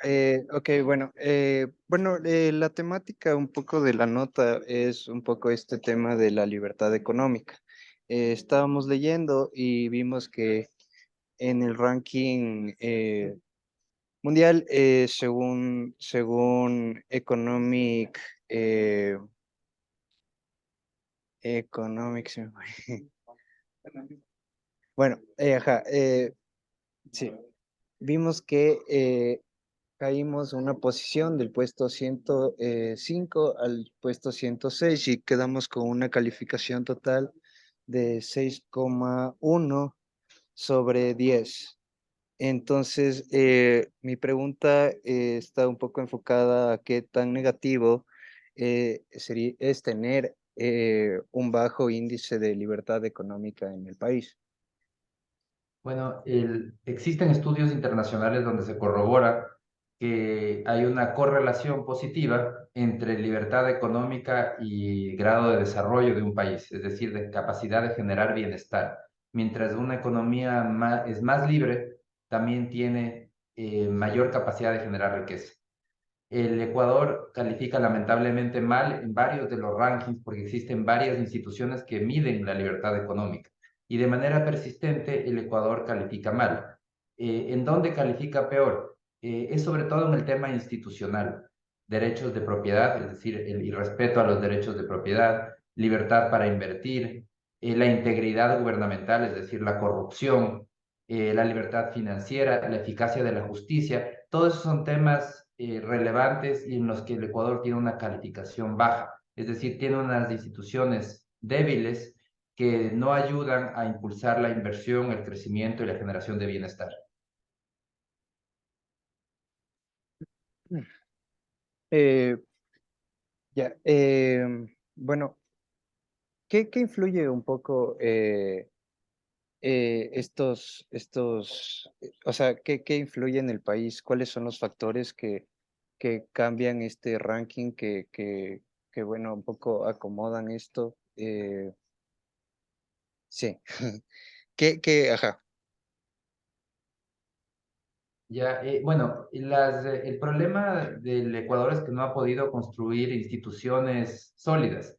Ok, la temática un poco de la nota es un poco este tema de la libertad económica. Estábamos leyendo y vimos que en el ranking mundial, según eh, Economic, se me fue. Bueno, sí, vimos que caímos una posición del puesto 105 al puesto 106 y quedamos con una calificación total de 6,1 sobre 10. Entonces, mi pregunta está un poco enfocada a qué tan negativo es tener un bajo índice de libertad económica en el país. Bueno, existen estudios internacionales donde se corrobora que hay una correlación positiva entre libertad económica y grado de desarrollo de un país, es decir, de capacidad de generar bienestar. Mientras una economía es más libre, también tiene mayor capacidad de generar riqueza. El Ecuador califica lamentablemente mal en varios de los rankings porque existen varias instituciones que miden la libertad económica y de manera persistente el Ecuador califica mal. ¿En dónde califica peor? Es sobre todo en el tema institucional, derechos de propiedad, es decir, el irrespeto a los derechos de propiedad, libertad para invertir, la integridad gubernamental, es decir, la corrupción, la libertad financiera, la eficacia de la justicia. Todos esos son temas relevantes y en los que el Ecuador tiene una calificación baja, es decir, tiene unas instituciones débiles que no ayudan a impulsar la inversión, el crecimiento y la generación de bienestar. Mm. Eh, ya, bueno, ¿qué influye un poco o sea, qué influye en el país? ¿Cuáles son los factores que cambian este ranking, bueno, un poco acomodan esto? Sí, ajá, Ya, bueno, el problema del Ecuador es que no ha podido construir instituciones sólidas.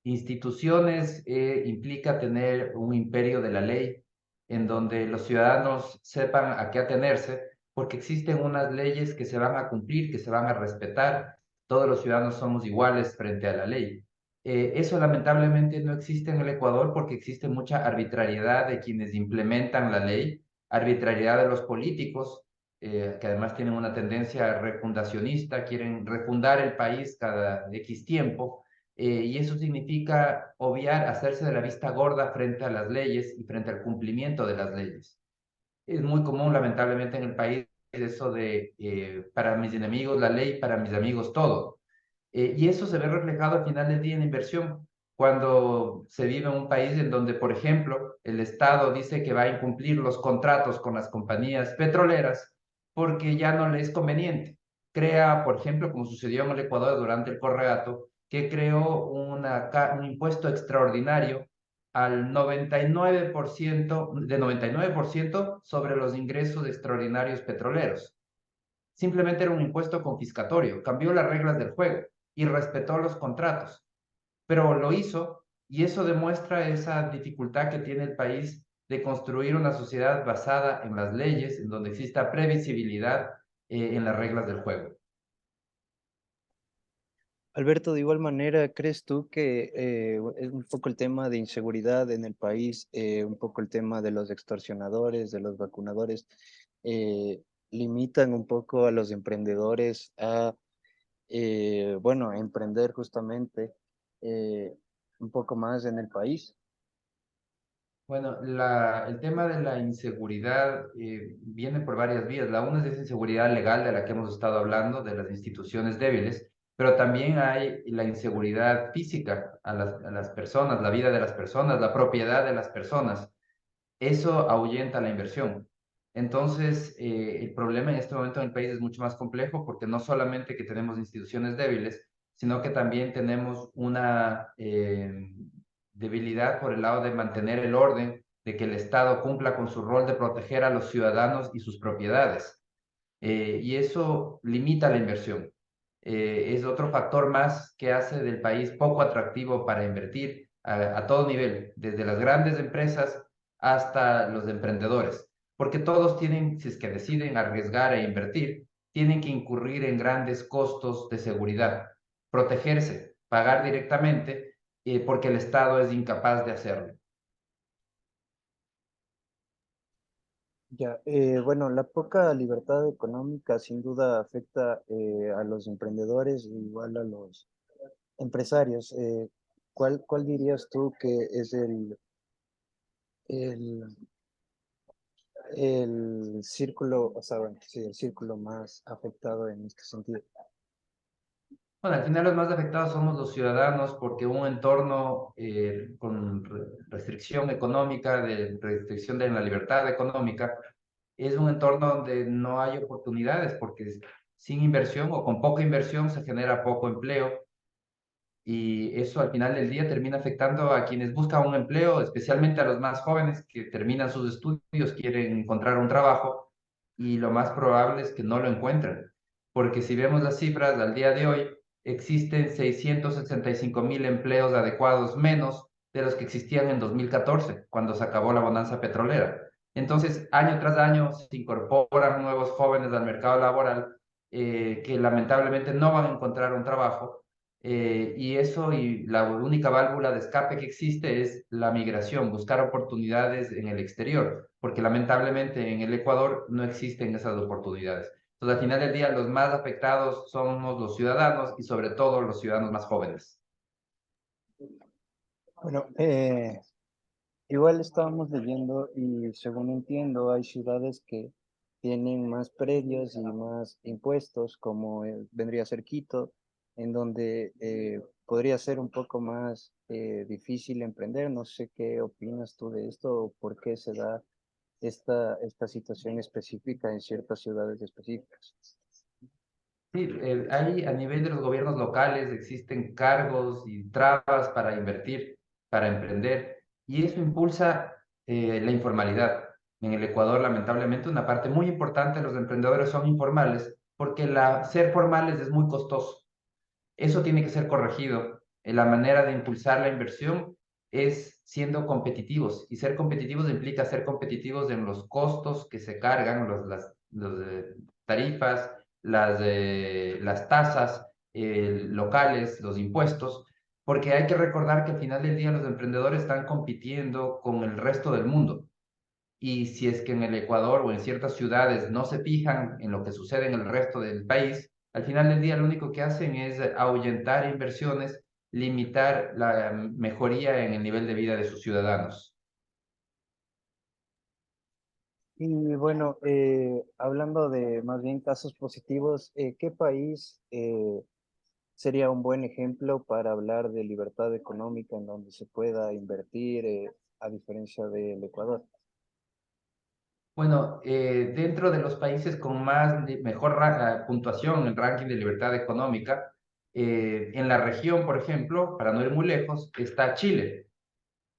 Instituciones implica tener un imperio de la ley en donde los ciudadanos sepan a qué atenerse, porque existen unas leyes que se van a cumplir, que se van a respetar. Todos los ciudadanos somos iguales frente a la ley. Eso lamentablemente no existe en el Ecuador porque existe mucha arbitrariedad de quienes implementan la ley, arbitrariedad de los políticos que además tienen una tendencia refundacionista, quieren refundar el país cada X tiempo, y eso significa obviar, hacerse de la vista gorda frente a las leyes y frente al cumplimiento de las leyes. Es muy común, lamentablemente, en el país eso de para mis enemigos la ley, para mis amigos todo. Y eso se ve reflejado al final del día en inversión, cuando se vive en un país en donde, por ejemplo, el Estado dice que va a incumplir los contratos con las compañías petroleras porque ya no le es conveniente. Crea, por ejemplo, como sucedió en el Ecuador durante el Correato, que creó un impuesto extraordinario al 99%, de 99% sobre los ingresos extraordinarios petroleros. Simplemente era un impuesto confiscatorio, cambió las reglas del juego y respetó los contratos, pero lo hizo y eso demuestra esa dificultad que tiene el país de construir una sociedad basada en las leyes, en donde exista previsibilidad en las reglas del juego. Alberto, de igual manera, ¿crees tú que es un poco el tema de inseguridad en el país, un poco el tema de los extorsionadores, de los vacunadores, limitan un poco a los emprendedores a, bueno, a emprender justamente eh, un poco más en el país? Bueno, el tema de la inseguridad viene por varias vías. La una es esa inseguridad legal de la que hemos estado hablando, de las instituciones débiles, pero también hay la inseguridad física a las personas, la vida de las personas, la propiedad de las personas. Eso ahuyenta la inversión. Entonces, el problema en este momento en el país es mucho más complejo porque no solamente que tenemos instituciones débiles, sino que también tenemos una debilidad por el lado de mantener el orden, de que el Estado cumpla con su rol de proteger a los ciudadanos y sus propiedades. y eso limita la inversión. Es otro factor más que hace del país poco atractivo para invertir a todo nivel, desde las grandes empresas hasta los emprendedores, porque todos tienen, si es que deciden arriesgar e invertir, tienen que incurrir en grandes costos de seguridad, protegerse, pagar directamente, porque el Estado es incapaz de hacerlo. Ya, bueno, la poca libertad económica sin duda afecta a los emprendedores e igual a los empresarios. ¿Cuál dirías tú que es el, el círculo, o sea, bueno, sí, el círculo más afectado en este sentido? Bueno, al final los más afectados somos los ciudadanos porque un entorno con restricción económica, de restricción de la libertad económica, es un entorno donde no hay oportunidades porque sin inversión o con poca inversión se genera poco empleo y eso al final del día termina afectando a quienes buscan un empleo, especialmente a los más jóvenes que terminan sus estudios, quieren encontrar un trabajo y lo más probable es que no lo encuentren. Porque si vemos las cifras al día de hoy, existen 665.000 empleos adecuados menos de los que existían en 2014, cuando se acabó la bonanza petrolera. Entonces, año tras año se incorporan nuevos jóvenes al mercado laboral que lamentablemente no van a encontrar un trabajo y eso y la única válvula de escape que existe es la migración, buscar oportunidades en el exterior, porque lamentablemente en el Ecuador no existen esas oportunidades. Entonces, al final del día, los más afectados somos los ciudadanos y sobre todo los ciudadanos más jóvenes. Bueno, igual estábamos leyendo y según entiendo hay ciudades que tienen más predios y más impuestos, como vendría a ser Quito, en donde podría ser un poco más difícil emprender. No sé qué opinas tú de esto o por qué se da esta situación específica en ciertas ciudades específicas. Sí, hay a nivel de los gobiernos locales existen cargos y trabas para invertir, para emprender, y eso impulsa la informalidad. En el Ecuador, lamentablemente, una parte muy importante de los emprendedores son informales, porque ser formales es muy costoso. Eso tiene que ser corregido. La manera de impulsar la inversión es siendo competitivos, y ser competitivos implica ser competitivos en los costos que se cargan, las tarifas, las tasas locales, los impuestos, porque hay que recordar que al final del día los emprendedores están compitiendo con el resto del mundo. Y si es que en el Ecuador o en ciertas ciudades no se fijan en lo que sucede en el resto del país, al final del día lo único que hacen es ahuyentar inversiones, limitar la mejoría en el nivel de vida de sus ciudadanos. Y bueno, hablando de más bien casos positivos, ¿qué país sería un buen ejemplo para hablar de libertad económica en donde se pueda invertir, a diferencia del Ecuador? Bueno, dentro de los países con mejor puntuación en el ranking de libertad económica, en la región, por ejemplo, para no ir muy lejos, está Chile.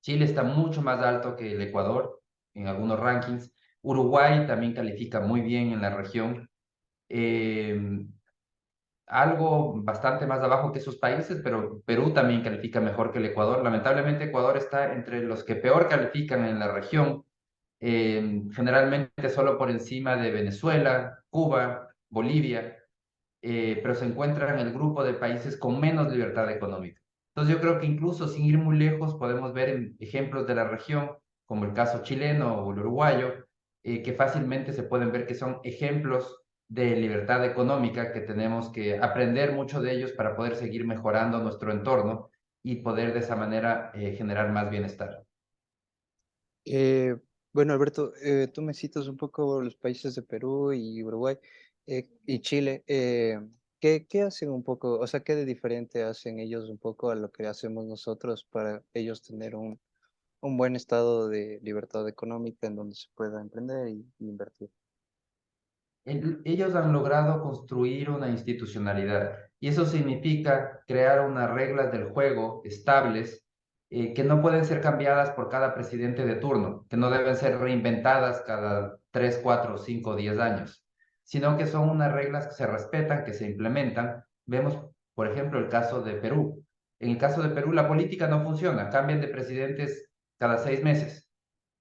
Chile está mucho más alto que el Ecuador en algunos rankings. Uruguay también califica muy bien en la región. Eh, Algo bastante más abajo que esos países, pero Perú también califica mejor que el Ecuador. Lamentablemente, Ecuador está entre los que peor califican en la región, generalmente solo por encima de Venezuela, Cuba, Bolivia, pero se encuentra en el grupo de países con menos libertad económica. Entonces yo creo que incluso sin ir muy lejos podemos ver ejemplos de la región, como el caso chileno o el uruguayo, que fácilmente se pueden ver que son ejemplos de libertad económica que tenemos que aprender mucho de ellos para poder seguir mejorando nuestro entorno y poder de esa manera generar más bienestar. Eh, bueno, Alberto, tú me citas un poco los países de Perú y Uruguay y Chile. ¿Qué hacen un poco, o sea, qué de diferente hacen ellos un poco a lo que hacemos nosotros para ellos tener un buen estado de libertad económica en donde se pueda emprender y invertir? Ellos han logrado construir una institucionalidad y eso significa crear unas reglas del juego estables que no pueden ser cambiadas por cada presidente de turno, que no deben ser reinventadas cada 3, 4, 5, 10 años, sino que son unas reglas que se respetan, que se implementan. Vemos, por ejemplo, el caso de Perú. En el caso de Perú, la política no funciona, cambian de presidentes cada 6 meses,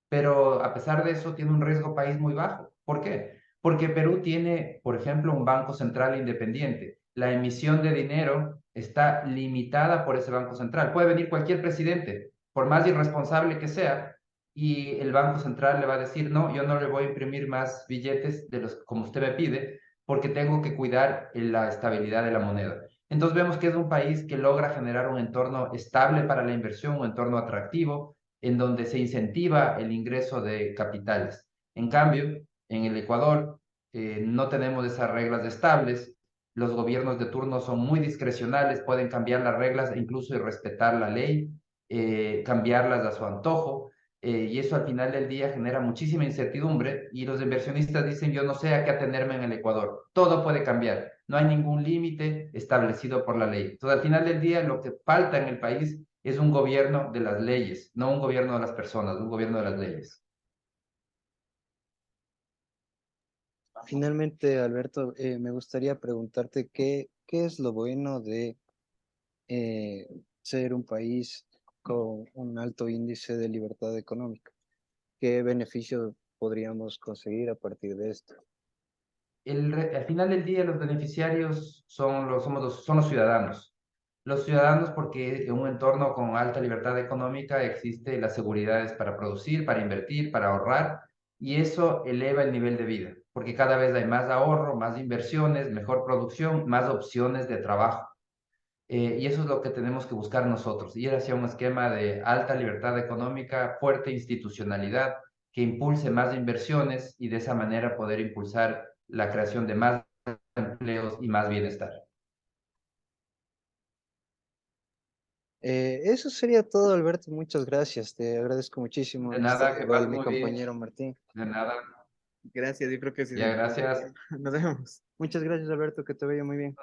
pero a pesar de eso tiene un riesgo país muy bajo. ¿Por qué? Porque Perú tiene, por ejemplo, un banco central independiente. La emisión de dinero está limitada por ese banco central. Puede venir cualquier presidente, por más irresponsable que sea, y el banco central le va a decir, no, yo no le voy a imprimir más billetes de los como usted me pide, porque tengo que cuidar la estabilidad de la moneda. Entonces vemos que es un país que logra generar un entorno estable para la inversión, un entorno atractivo, en donde se incentiva el ingreso de capitales. En cambio, en el Ecuador no tenemos esas reglas estables, los gobiernos de turno son muy discrecionales, pueden cambiar las reglas e incluso respetar la ley, cambiarlas a su antojo, y eso al final del día genera muchísima incertidumbre y los inversionistas dicen, yo no sé a qué atenerme en el Ecuador, todo puede cambiar, no hay ningún límite establecido por la ley. Entonces, al final del día, lo que falta en el país es un gobierno de las leyes, no un gobierno de las personas, un gobierno de las leyes. Finalmente, Alberto, me gustaría preguntarte qué es lo bueno de eh, ser un país con un alto índice de libertad económica. ¿Qué beneficios podríamos conseguir a partir de esto? Al final del día, los beneficiarios son los ciudadanos. Los ciudadanos porque en un entorno con alta libertad económica existe las seguridades para producir, para invertir, para ahorrar, y eso eleva el nivel de vida, porque cada vez hay más ahorro, más inversiones, mejor producción, más opciones de trabajo. Y eso es lo que tenemos que buscar nosotros, ir hacia un esquema de alta libertad económica, fuerte institucionalidad, que impulse más inversiones y de esa manera poder impulsar la creación de más empleos y más bienestar. Eso sería todo, Alberto. Muchas gracias. Te agradezco muchísimo. De Aquí está nada, que igual pases mi muy bien. compañero Martín. De nada. Gracias, yo creo que sí. Ya, gracias. Nos vemos. Muchas gracias, Alberto, que te vaya muy bien.